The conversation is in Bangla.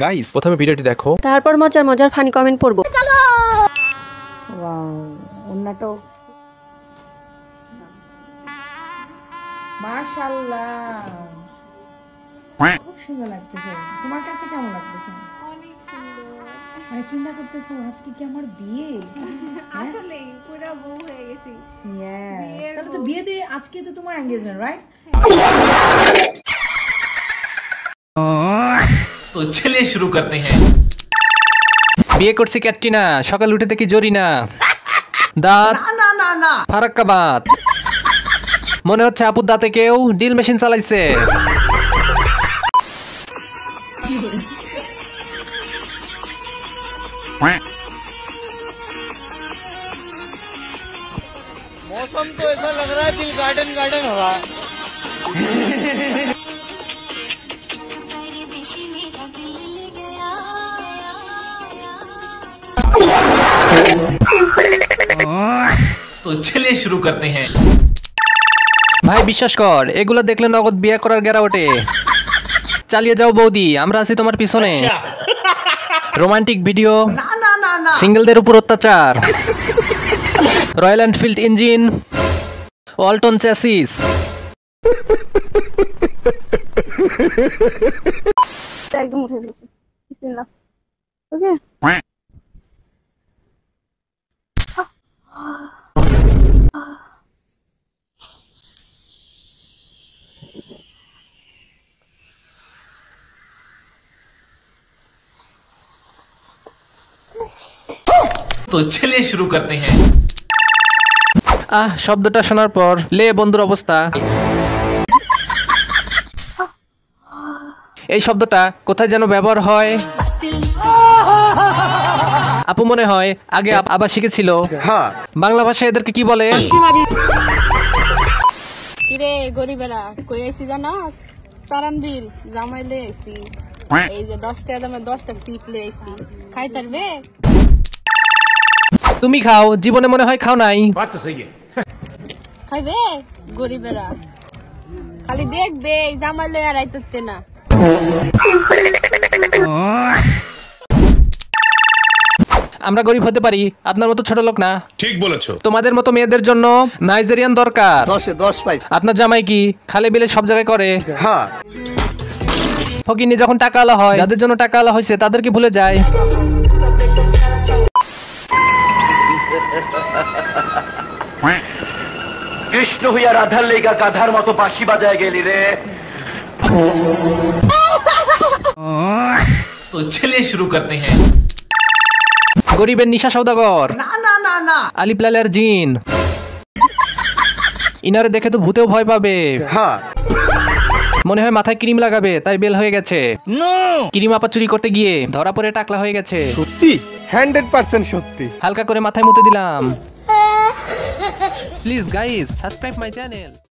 গাইস প্রথমে ভিডিওটি দেখো, তারপর মজার মজার ফানি কমেন্ট পড়বো। ওয়াও, ওন্নাটাও মাশাআল্লাহ খুব সুন্দর লাগতেছে। তোমার কাছে কেমন লাগতেছে? অনেক সুন্দর। মানে চিন্তা করতেছো আজকে কি আমার বিয়ে? আসলে পুরো বউ হয়ে গেছি। তাহলে তো বিয়ে দিয়ে আজকে তো তোমার এনগেজমেন্ট, রাইট? तो चलिए शुरू करते हैं। বিয়ে করছি ক্যাটরিনা, সকাল উঠে দেখি জরিনা, দাঁত না না না ফারাক্কাবাদ, মনে হচ্ছে আপুর দাঁতে কেউ ডিল মেশিন চালাইছে। मौसम तो ऐसा लग रहा है दिल गार्डन गार्डन हो रहा है। तो चलिए शुरू करते हैं। ভাই বিশ্বাস কর, এগুলো দেখলে নগদ বিয়ে করার গেরা ওঠে। চালিয়ে যাও বৌদি, আমরা আছি তোমার পিছনে। রোমান্টিক ভিডিও, সিঙ্গেলদের উপর অত্যাচার, royal Enfield engine, Walton chassis. একদম উঠে গেছে। বিসমিল্লাহ। ওকে। तो चलिए शुरू करते हैं। শব্দটা শোনার পর লে বন্ধুর অবস্থা। এই শব্দটা কোথায় যেন ব্যবহার হয়, আপু মনে হয় আগে আবার শিখেছিল। বাংলা ভাষায় এদেরকে কি বলে? কিরে গরিবেরা কই আইছি জানাস? সারানবিল জামাই লই আইছি। এই যে 10 টাকা দামে 10টা সিপ লই আইছি, খাই পারবে? তুমি খাও, জীবনে মনে হয় খাও নাই। খাইবে গরিবেরা? খালি দেখবে এই জামাই লই আর আইতেছে না। আমরা গরিব হতে পারি, আপনার মতো ছোট লোক না। ঠিক বলেছো। তোমাদের মতো মেয়েদের জন্য নাইজেরিয়ান দরকার। 10 পাইছে। আপনার জামাই কি খালে বিলে সব জায়গায় করে? হ্যাঁ। ফকিনি যখন টাকা আলা হয়, যাদের জন্য টাকা আলা হয়েছে তাদেরকে ভুলে যায়। কৃষ্ণ হইয়া রাধার লেগা গাধার মতো বাঁশি বাজায় গেলি রে। तो चलिए शुरू करते हैं। গরিবের নিশা সওদাগর, আলিপ লালের জিন। ইনারে দেখে তো ভূতেও ভয় পাবে। মনে হয় মাথায় ক্রিম লাগাবে, তাই বেল হয়ে গেছে। ক্রিম আপা চুরি করতে গিয়ে ধরা পড়ে টাকলা হয়ে গেছে। সত্যি 100% সত্যি। হালকা করে মাথায় মুতে দিলাম। Please guys, subscribe my channel.